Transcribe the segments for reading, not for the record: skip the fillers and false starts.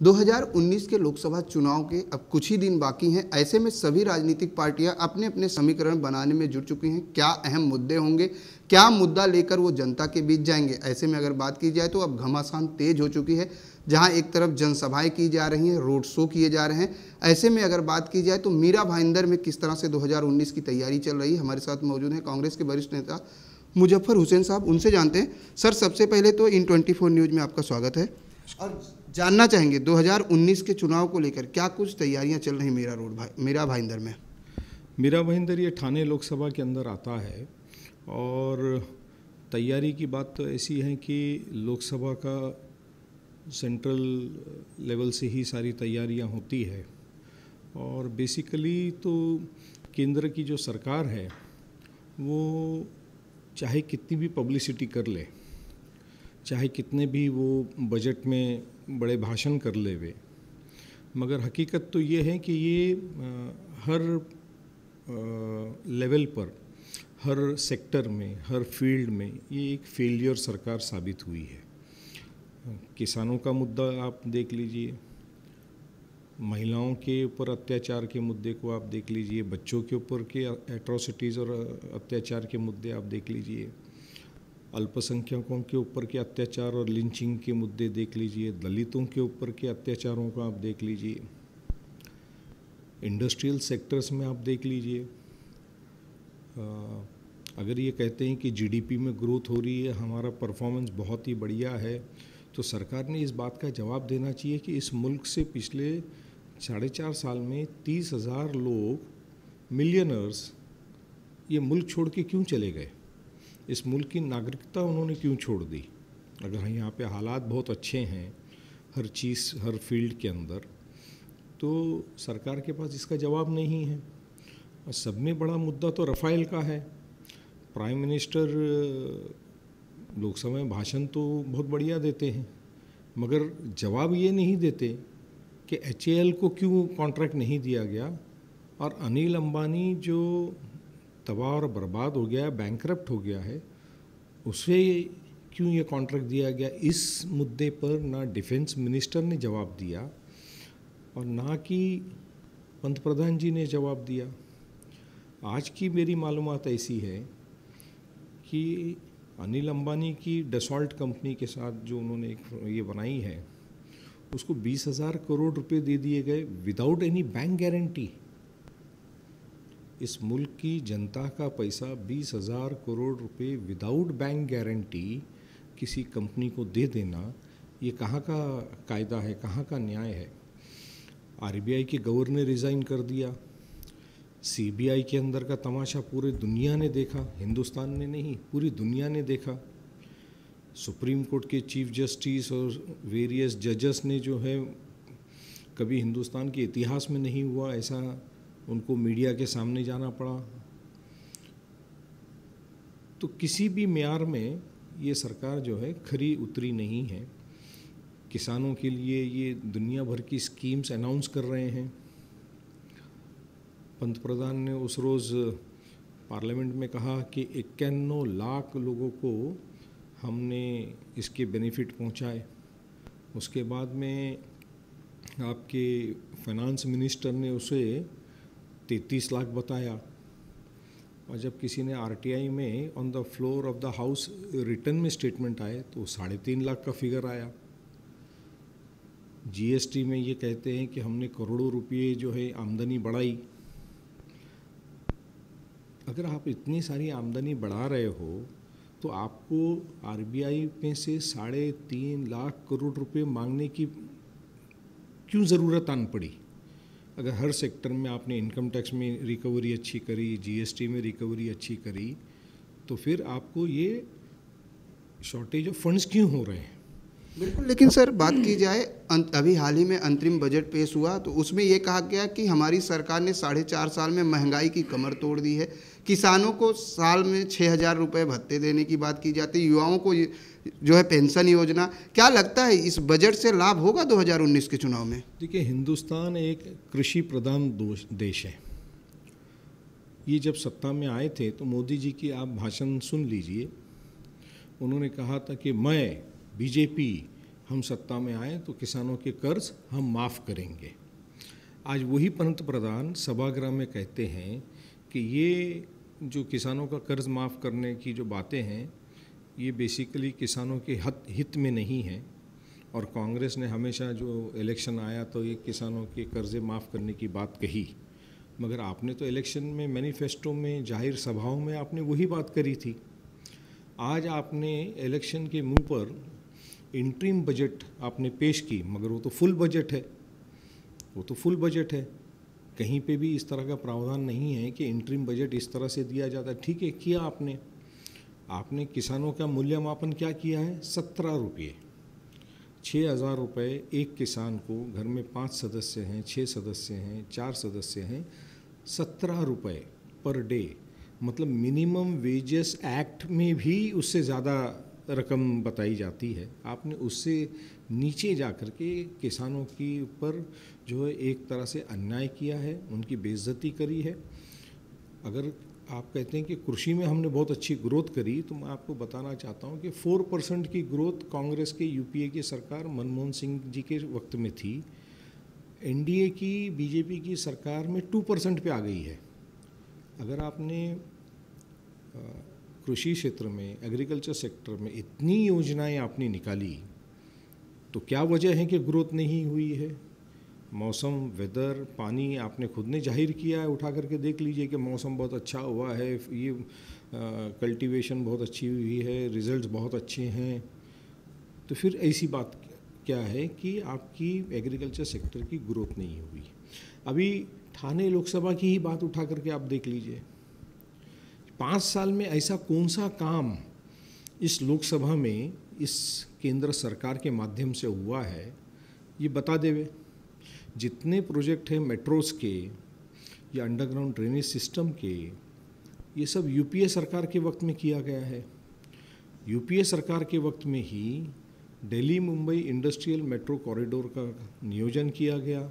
2019 के लोकसभा चुनाव के अब कुछ ही दिन बाकी हैं। ऐसे में सभी राजनीतिक पार्टियां अपने अपने समीकरण बनाने में जुट चुकी हैं। क्या अहम मुद्दे होंगे, क्या मुद्दा लेकर वो जनता के बीच जाएंगे। ऐसे में अगर बात की जाए तो अब घमासान तेज हो चुकी है, जहां एक तरफ जनसभाएं की जा रही हैं, रोड शो किए जा रहे हैं। ऐसे में अगर बात की जाए तो मीरा भाईंदर में किस तरह से 2019 की तैयारी चल रही है। हमारे साथ मौजूद हैं कांग्रेस के वरिष्ठ नेता मुजफ्फर हुसैन साहब, उनसे जानते हैं। सर, सबसे पहले तो इन 24 न्यूज़ में आपका स्वागत है और जानना चाहेंगे 2019 के चुनाव को लेकर क्या कुछ तैयारियां चल रही मीरा भाईंदर में। मीरा भाईंदर ये ठाणे लोकसभा के अंदर आता है और तैयारी की बात तो ऐसी है कि लोकसभा का सेंट्रल लेवल से ही सारी तैयारियां होती है और बेसिकली तो केंद्र की जो सरकार है वो चाहे कितनी भी पब्लिसिटी कर ले, चाहे कितने भी वो बजट में बड़े भाषण कर ले वे, मगर हकीकत तो ये है कि ये हर लेवल पर, हर सेक्टर में, हर फील्ड में ये एक फेलियर सरकार साबित हुई है। किसानों का मुद्दा आप देख लीजिए, महिलाओं के ऊपर अत्याचार के मुद्दे को आप देख लीजिए, बच्चों के ऊपर के एट्रोसिटीज़ और अत्याचार के मुद्दे आप देख लीजिए, अल्पसंख्यकों के ऊपर के अत्याचार और लिंचिंग के मुद्दे देख लीजिए, दलितों के ऊपर के अत्याचारों को आप देख लीजिए, इंडस्ट्रियल सेक्टर्स में आप देख लीजिए। अगर ये कहते हैं कि जीडीपी में ग्रोथ हो रही है, हमारा परफॉर्मेंस बहुत ही बढ़िया है, तो सरकार ने इस बात का जवाब देना चाहिए कि इस मुल्क से पिछले 4.5 साल में 30,000 लोग, मिलियनर्स, ये मुल्क छोड़ के क्यों चले गए। इस मुल्क की नागरिकता उन्होंने क्यों छोड़ दी। अगर यहाँ पे हालात बहुत अच्छे हैं हर चीज़, हर फील्ड के अंदर, तो सरकार के पास इसका जवाब नहीं है। और सब में बड़ा मुद्दा तो रफ़ाइल का है। प्राइम मिनिस्टर लोकसभा में भाषण तो बहुत बढ़िया देते हैं, मगर जवाब ये नहीं देते कि HAL को क्यों कॉन्ट्रैक्ट नहीं दिया गया और अनिल अंबानी जो तबाह और बर्बाद हो गया, बैंकरप्ट हो गया है, उसे क्यों ये कॉन्ट्रैक्ट दिया गया। इस मुद्दे पर ना डिफेंस मिनिस्टर ने जवाब दिया और ना कि पंत प्रधान जी ने जवाब दिया। आज की मेरी मालूमात ऐसी है कि अनिल अंबानी की डसॉल्ट कंपनी के साथ जो उन्होंने एक ये बनाई है, उसको 20,000 करोड़ रुपए दे दिए गए विदाउट एनी बैंक गारंटी। इस मुल्क की जनता का पैसा 20,000 करोड़ रुपए विदाउट बैंक गारंटी किसी कंपनी को दे देना, ये कहाँ का कायदा है, कहाँ का न्याय है। RBI के गवर्नर ने रिज़ाइन कर दिया। CBI के अंदर का तमाशा पूरी दुनिया ने देखा, हिंदुस्तान ने नहीं, पूरी दुनिया ने देखा। सुप्रीम कोर्ट के चीफ जस्टिस और वेरियस जजेस ने जो है, कभी हिंदुस्तान के इतिहास में नहीं हुआ ऐसा, उनको मीडिया के सामने जाना पड़ा। तो किसी भी म्यार में ये सरकार जो है खरी उतरी नहीं है। किसानों के लिए ये दुनिया भर की स्कीम्स अनाउंस कर रहे हैं। पंत प्रधान ने उस रोज़ पार्लियामेंट में कहा कि 51 लाख लोगों को हमने इसके बेनिफिट पहुंचाए। उसके बाद में आपके फाइनेंस मिनिस्टर ने उसे 33 लाख बताया और जब किसी ने RTI में on the floor of the house return में स्टेटमेंट आए तो 3.5 लाख का फिगर आया। GST में ये कहते हैं कि हमने करोड़ों रुपये जो है आमदनी बढ़ाई। अगर आप इतनी सारी आमदनी बढ़ा रहे हो तो आपको RBI में से 3.5 लाख करोड़ रुपए मांगने की क्यों ज़रूरत आन पड़ी। अगर हर सेक्टर में आपने इनकम टैक्स में रिकवरी अच्छी करी, GST में रिकवरी अच्छी करी, तो फिर आपको ये शॉर्टेज ऑफ फंड्स क्यों हो रहे हैं। बिल्कुल, लेकिन सर बात की जाए, अभी हाल ही में अंतरिम बजट पेश हुआ तो उसमें ये कहा गया कि हमारी सरकार ने 4.5 साल में महंगाई की कमर तोड़ दी है। किसानों को साल में 6,000 रुपये भत्ते देने की बात की जाती है, युवाओं को जो है पेंशन योजना। क्या लगता है इस बजट से लाभ होगा 2019 के चुनाव में। देखिए, हिंदुस्तान एक कृषि प्रधान देश है। ये जब सत्ता में आए थे तो मोदी जी की आप भाषण सुन लीजिए। उन्होंने कहा था कि मैं, BJP, हम सत्ता में आए तो किसानों के कर्ज हम माफ़ करेंगे। आज वही पंत प्रधान सभागृह में कहते हैं कि ये जो किसानों का कर्ज माफ़ करने की जो बातें हैं ये बेसिकली किसानों के हित में नहीं है। और कांग्रेस ने हमेशा जो इलेक्शन आया तो ये किसानों के कर्जे माफ़ करने की बात कही, मगर आपने तो इलेक्शन में मैनिफेस्टो में जाहिर सभाओं में आपने वही बात करी थी। आज आपने इलेक्शन के मुंह पर इंटरिम बजट आपने पेश की, मगर वो तो फुल बजट है, वो तो फुल बजट है। कहीं पे भी इस तरह का प्रावधान नहीं है कि इंटरिम बजट इस तरह से दिया जाता है। ठीक है, किया आपने किसानों का मूल्यमापन क्या किया है? 17 रुपये, 6,000 रुपये एक किसान को, घर में 5 सदस्य हैं, 6 सदस्य हैं, 4 सदस्य हैं, 17 रुपये पर डे, मतलब मिनिमम वेजेस एक्ट में भी उससे ज़्यादा रकम बताई जाती है। आपने उससे नीचे जा कर के किसानों के ऊपर जो है एक तरह से अन्याय किया है, उनकी बेइज्जती करी है। अगर आप कहते हैं कि कृषि में हमने बहुत अच्छी ग्रोथ करी, तो मैं आपको बताना चाहता हूं कि 4% की ग्रोथ कांग्रेस के यूपीए की सरकार मनमोहन सिंह जी के वक्त में थी। एनडीए की बीजेपी की सरकार में 2% पे आ गई है। अगर आपने कृषि क्षेत्र में, एग्रीकल्चर सेक्टर में इतनी योजनाएं आपने निकाली, तो क्या वजह है कि ग्रोथ नहीं हुई है? मौसम, वेदर, पानी आपने खुद ने जाहिर किया है, उठा करके देख लीजिए कि मौसम बहुत अच्छा हुआ है, ये कल्टीवेशन बहुत अच्छी हुई है, रिजल्ट्स बहुत अच्छे हैं। तो फिर ऐसी बात क्या है कि आपकी एग्रीकल्चर सेक्टर की ग्रोथ नहीं हुई। अभी ठाणे लोकसभा की ही बात उठा करके आप देख लीजिए, 5 साल में ऐसा कौन सा काम इस लोकसभा में इस केंद्र सरकार के माध्यम से हुआ है, ये बता देवे। जितने प्रोजेक्ट हैं मेट्रोस के या अंडरग्राउंड ड्रेनेज सिस्टम के, ये सब यूपीए सरकार के वक्त में किया गया है। यूपीए सरकार के वक्त में ही Delhi Mumbai industrial metro corridor का नियोजन किया गया।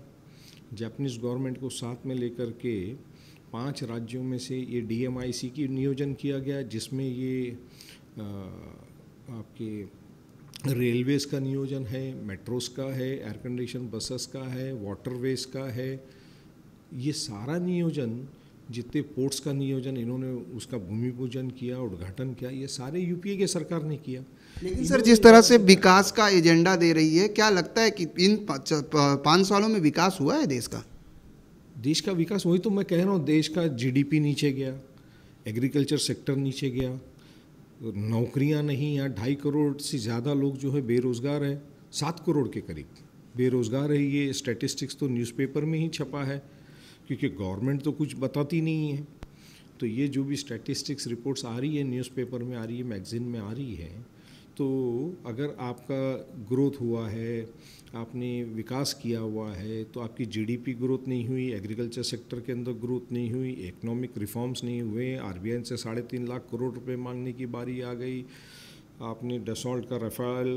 जापानीज़ गवर्नमेंट को साथ में लेकर के 5 राज्यों में से ये डीएमआईसी की नियोजन किया गया, जिसमें ये आपके रेलवेज़ का नियोजन है, मेट्रोस का है, एयर कंडीशन बसेस का है, वाटरवेज का है। ये सारा नियोजन, जितने पोर्ट्स का नियोजन इन्होंने उसका भूमि पूजन किया, उद्घाटन किया, ये सारे यूपीए के सरकार ने किया। लेकिन सर, जिस तरह से विकास का एजेंडा दे रही है, क्या लगता है कि इन 5 सालों में विकास हुआ है देश का? देश का विकास, वही तो मैं कह रहा हूँ, देश का जीडीपी नीचे गया, एग्रीकल्चर सेक्टर नीचे गया, नौकरियां नहीं। यहाँ 2.5 करोड़ से ज़्यादा लोग जो है बेरोज़गार है, 7 करोड़ के करीब बेरोज़गार है। ये स्टैटिस्टिक्स तो न्यूज़पेपर में ही छपा है, क्योंकि गवर्नमेंट तो कुछ बताती नहीं है। तो ये जो भी स्टैटिस्टिक्स रिपोर्ट्स आ रही है, न्यूज़पेपर में आ रही है, मैगज़ीन में आ रही है, तो अगर आपका ग्रोथ हुआ है, आपने विकास किया हुआ है, तो आपकी जीडीपी ग्रोथ नहीं हुई, एग्रीकल्चर सेक्टर के अंदर ग्रोथ नहीं हुई, इकोनॉमिक रिफॉर्म्स नहीं हुए, आरबीआई से 3.5 लाख करोड़ रुपए मांगने की बारी आ गई, आपने डसॉल्ट का राफेल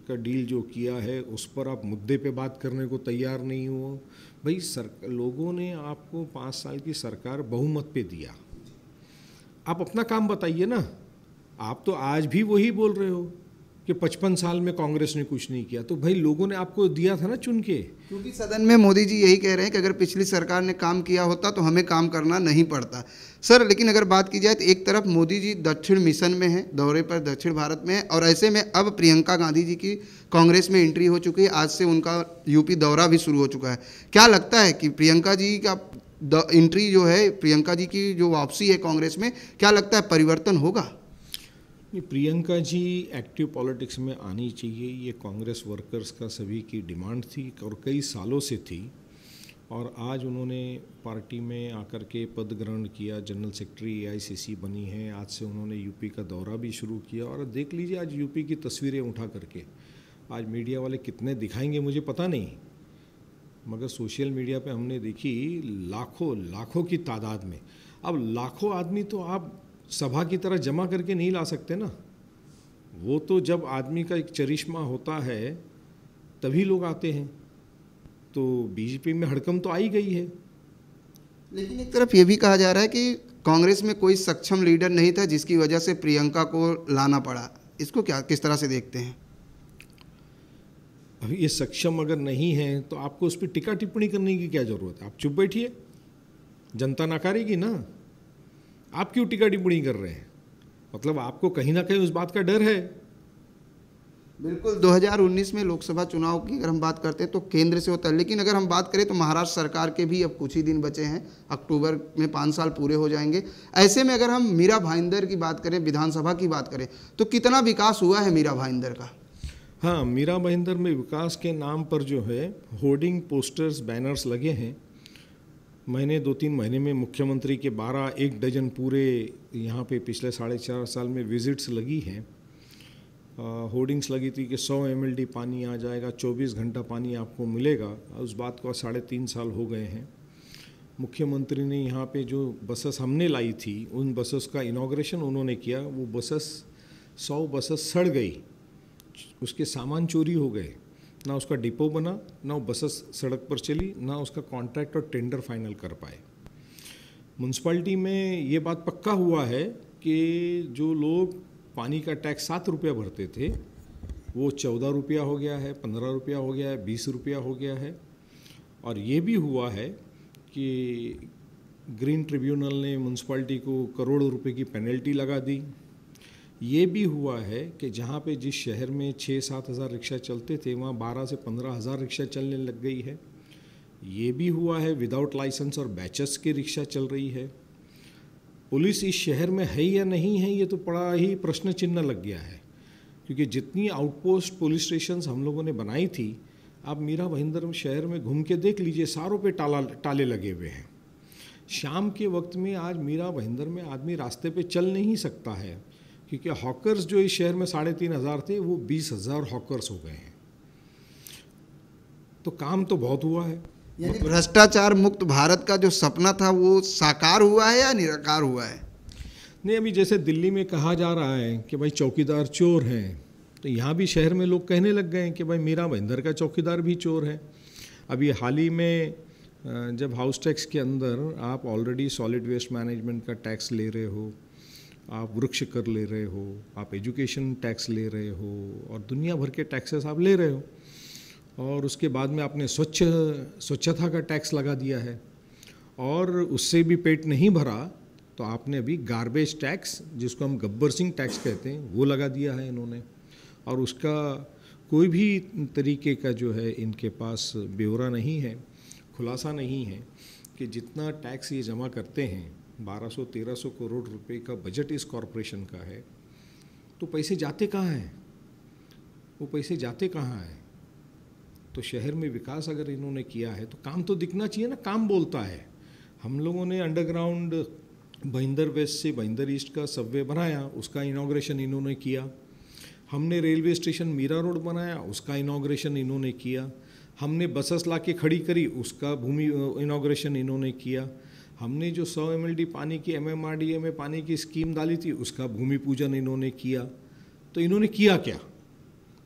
का डील जो किया है उस पर आप मुद्दे पे बात करने को तैयार नहीं हो। भाई लोगों ने आपको 5 साल की सरकार बहुमत पे दिया, आप अपना काम बताइए ना। आप तो आज भी वही बोल रहे हो कि 55 साल में कांग्रेस ने कुछ नहीं किया, तो भाई लोगों ने आपको दिया था ना चुन के। क्योंकि सदन में मोदी जी यही कह रहे हैं कि अगर पिछली सरकार ने काम किया होता तो हमें काम करना नहीं पड़ता। सर, लेकिन अगर बात की जाए तो एक तरफ मोदी जी दक्षिण मिशन में है, दौरे पर दक्षिण भारत में है, और ऐसे में अब प्रियंका गांधी जी की कांग्रेस में एंट्री हो चुकी है, आज से उनका यूपी दौरा भी शुरू हो चुका है। क्या लगता है कि प्रियंका जी का एंट्री जो है, प्रियंका जी की जो वापसी है कांग्रेस में, क्या लगता है परिवर्तन होगा? प्रियंका जी एक्टिव पॉलिटिक्स में आनी चाहिए, ये कांग्रेस वर्कर्स का सभी की डिमांड थी और कई सालों से थी। और आज उन्होंने पार्टी में आकर के पद ग्रहण किया, जनरल सेक्रेटरी एआईसीसी बनी है, आज से उन्होंने यूपी का दौरा भी शुरू किया। और देख लीजिए आज यूपी की तस्वीरें उठा करके, आज मीडिया वाले कितने दिखाएंगे मुझे पता नहीं, मगर सोशल मीडिया पे हमने देखी लाखों की तादाद में। अब लाखों आदमी तो आप सभा की तरह जमा करके नहीं ला सकते ना, वो तो जब आदमी का एक चरिश्मा होता है तभी लोग आते हैं। तो बीजेपी में हड़कंप तो आई गई है। लेकिन एक तरफ ये भी कहा जा रहा है कि कांग्रेस में कोई सक्षम लीडर नहीं था जिसकी वजह से प्रियंका को लाना पड़ा, इसको क्या किस तरह से देखते हैं? अभी ये सक्षम अगर नहीं है तो आपको उस पर टीका टिप्पणी करने की क्या ज़रूरत है? आप चुप बैठिए, जनता नकारेगी ना। आप क्यों टीका टिप्पणी कर रहे हैं? मतलब आपको कहीं ना कहीं उस बात का डर है। बिल्कुल 2019 में लोकसभा चुनाव की अगर हम बात करते हैं तो केंद्र से होता है, लेकिन अगर हम बात करें तो महाराष्ट्र सरकार के भी अब कुछ ही दिन बचे हैं, अक्टूबर में 5 साल पूरे हो जाएंगे। ऐसे में अगर हम मीरा भाईंदर की बात करें, विधानसभा की बात करें, तो कितना विकास हुआ है मीरा भाईंदर का? हाँ, मीरा भाईंदर में विकास के नाम पर जो है होर्डिंग, पोस्टर्स, बैनर्स लगे हैं। मैंने 2-3 महीने में मुख्यमंत्री के 12-1 डजन पूरे यहाँ पे पिछले 4.5 साल में विजिट्स लगी हैं। होर्डिंग्स लगी थी कि 100 mld पानी आ जाएगा, 24 घंटा पानी आपको मिलेगा। उस बात को 3.5 साल हो गए हैं। मुख्यमंत्री ने यहाँ पे जो बसेस हमने लाई थी, उन बसेस का इनॉग्रेशन उन्होंने किया। वो बसेस 100 बसेस सड़ गई, उसके सामान चोरी हो गए, ना उसका डिपो बना, ना वो बसेस सड़क पर चली, ना उसका कॉन्ट्रैक्ट और टेंडर फाइनल कर पाए। म्यूनसिपैलिटी में ये बात पक्का हुआ है कि जो लोग पानी का टैक्स 7 रुपया भरते थे वो 14 रुपया हो गया है, 15 रुपया हो गया है, 20 रुपया हो गया है। और ये भी हुआ है कि ग्रीन ट्रिब्यूनल ने म्यूनसिपैलिटी को करोड़ों रुपए की पेनल्टी लगा दी। ये भी हुआ है कि जहाँ पे जिस शहर में 6-7 हज़ार रिक्शा चलते थे वहाँ 12 से 15 हज़ार रिक्शा चलने लग गई है। ये भी हुआ है विदाउट लाइसेंस और बैचेस के रिक्शा चल रही है। पुलिस इस शहर में है या नहीं है, ये तो बड़ा ही प्रश्न चिन्ह लग गया है, क्योंकि जितनी आउटपोस्ट पुलिस स्टेशंस हम लोगों ने बनाई थी, आप मीरा भाईंदर शहर में घूम के देख लीजिए, सारों पे ताले लगे हुए हैं। शाम के वक्त में आज मीरा भाईंदर में आदमी रास्ते पे चल नहीं सकता है, क्योंकि हॉकर्स जो इस शहर में 3,500 थे वो 20,000 हॉकर्स हो गए हैं। तो काम तो बहुत हुआ है। यानी भ्रष्टाचार मुक्त भारत का जो सपना था वो साकार हुआ है या निराकार हुआ है? नहीं, अभी जैसे दिल्ली में कहा जा रहा है कि भाई चौकीदार चोर हैं, तो यहाँ भी शहर में लोग कहने लग गए हैं कि भाई मीरा भाईंदर का चौकीदार भी चोर है। अभी हाल ही में जब हाउस टैक्स के अंदर आप ऑलरेडी सॉलिड वेस्ट मैनेजमेंट का टैक्स ले रहे हो, आप वृक्ष कर ले रहे हो, आप एजुकेशन टैक्स ले रहे हो और दुनिया भर के टैक्सेस आप ले रहे हो, और उसके बाद में आपने स्वच्छता का टैक्स लगा दिया है, और उससे भी पेट नहीं भरा तो आपने अभी गार्बेज टैक्स, जिसको हम गब्बर सिंह टैक्स कहते हैं, वो लगा दिया है इन्होंने। और उसका कोई भी तरीके का जो है इनके पास ब्यौरा नहीं है, खुलासा नहीं है कि जितना टैक्स ये जमा करते हैं, 1200-1300 करोड़ रुपए का बजट इस कॉरपोरेशन का है, तो पैसे जाते कहाँ हैं? वो पैसे जाते कहाँ हैं? तो शहर में विकास अगर इन्होंने किया है तो काम तो दिखना चाहिए ना, काम बोलता है। हम लोगों ने अंडरग्राउंड भाईंदर वेस्ट से भाईंदर ईस्ट का सबवे बनाया, उसका इनॉग्रेशन इन्होंने किया। हमने रेलवे स्टेशन मीरा रोड बनाया, उसका इनॉग्रेशन इन्होंने किया। हमने बसेस ला के खड़ी करी, उसका भूमि इनॉग्रेशन इन्होंने किया। हमने जो 100 mld पानी की MMRDA में पानी की स्कीम डाली थी, उसका भूमि पूजन इन्होंने किया। तो इन्होंने किया क्या?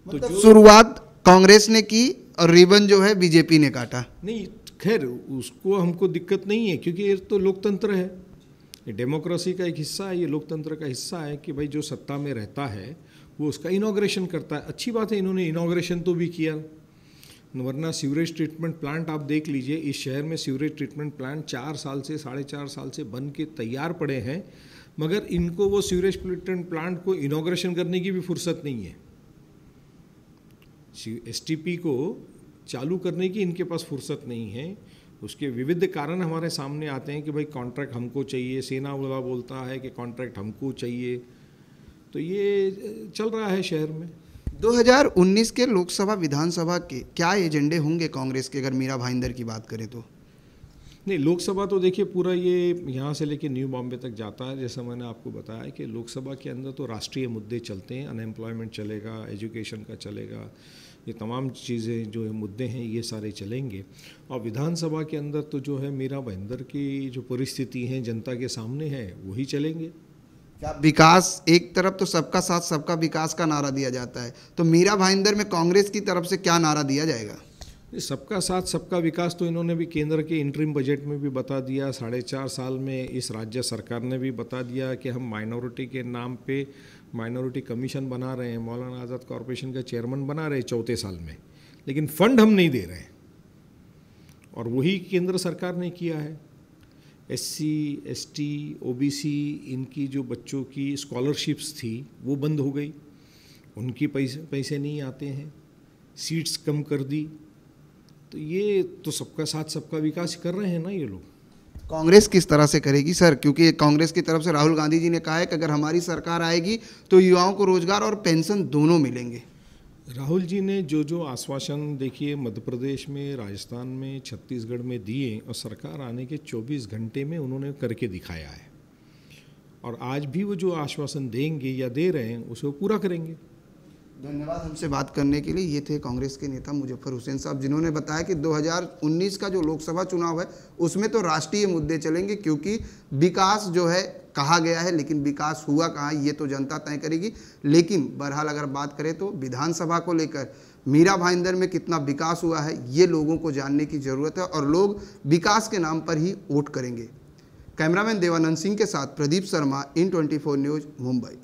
मतलब तो शुरुआत कांग्रेस ने की और रिबन जो है बीजेपी ने काटा। नहीं, खैर उसको हमको दिक्कत नहीं है, क्योंकि ये तो लोकतंत्र है, ये डेमोक्रेसी का एक हिस्सा है, ये लोकतंत्र का हिस्सा है कि भाई जो सत्ता में रहता है वो उसका इनॉग्रेशन करता है। अच्छी बात है, इन्होंने इनॉग्रेशन तो भी किया। वरना सीवरेज ट्रीटमेंट प्लांट आप देख लीजिए, इस शहर में सीवरेज ट्रीटमेंट प्लांट 4 साल से 4.5 साल से बन के तैयार पड़े हैं, मगर इनको वो सीवरेज ट्रीटमेंट प्लांट को इनॉग्रेशन करने की भी फुर्सत नहीं है। STP को चालू करने की इनके पास फुर्सत नहीं है। उसके विविध कारण हमारे सामने आते हैं कि भाई कॉन्ट्रैक्ट हमको चाहिए, सेना वाला बोलता है कि कॉन्ट्रैक्ट हमको चाहिए। तो ये चल रहा है शहर में। 2019 के लोकसभा विधानसभा के क्या एजेंडे होंगे कांग्रेस के, अगर मीरा भाईंदर की बात करें तो? नहीं, लोकसभा तो देखिए पूरा ये यहाँ से लेके न्यू बॉम्बे तक जाता है। जैसा मैंने आपको बताया कि लोकसभा के अंदर तो राष्ट्रीय मुद्दे चलते हैं, अनएम्प्लॉयमेंट चलेगा, एजुकेशन का चलेगा, ये तमाम चीज़ें जो है मुद्दे हैं ये सारे चलेंगे। और विधानसभा के अंदर तो जो है मीरा भाईंदर की जो परिस्थिति है जनता के सामने है वही चलेंगे। क्या विकास, एक तरफ तो सबका साथ सबका विकास का नारा दिया जाता है, तो मीरा भाईंदर में कांग्रेस की तरफ से क्या नारा दिया जाएगा? सबका साथ सबका विकास तो इन्होंने भी केंद्र के इंटरिम बजट में भी बता दिया, 4.5 साल में इस राज्य सरकार ने भी बता दिया कि हम माइनॉरिटी के नाम पे माइनॉरिटी कमीशन बना रहे हैं, मौलाना आज़ाद कॉरपोरेशन का चेयरमैन बना रहे हैं 4थे साल में। लेकिन फंड हम नहीं दे रहे हैं, और वही केंद्र सरकार ने किया है। SC, ST, OBC इनकी जो बच्चों की स्कॉलरशिप्स थी वो बंद हो गई, उनके पैसे नहीं आते हैं, सीट्स कम कर दी। तो ये तो सबका साथ सबका विकास कर रहे हैं ना ये लोग। कांग्रेस किस तरह से करेगी सर? क्योंकि कांग्रेस की तरफ से राहुल गांधी जी ने कहा है कि अगर हमारी सरकार आएगी तो युवाओं को रोजगार और पेंशन दोनों मिलेंगे। राहुल जी ने जो आश्वासन देखिए मध्य प्रदेश में, राजस्थान में, छत्तीसगढ़ में दिए, और सरकार आने के 24 घंटे में उन्होंने करके दिखाया है, और आज भी वो जो आश्वासन देंगे या दे रहे हैं उसे वो पूरा करेंगे। धन्यवाद हमसे बात करने के लिए। ये थे कांग्रेस के नेता मुजफ्फर हुसैन साहब, जिन्होंने बताया कि 2019 का जो लोकसभा चुनाव है उसमें तो राष्ट्रीय मुद्दे चलेंगे, क्योंकि विकास जो है कहा गया है, लेकिन विकास हुआ कहाँ ये तो जनता तय करेगी। लेकिन बहरहाल अगर बात करें तो विधानसभा को लेकर मीरा भाईंदर में कितना विकास हुआ है ये लोगों को जानने की ज़रूरत है, और लोग विकास के नाम पर ही वोट करेंगे। कैमरामैन देवानंद सिंह के साथ प्रदीप शर्मा, IN24 न्यूज़, मुंबई।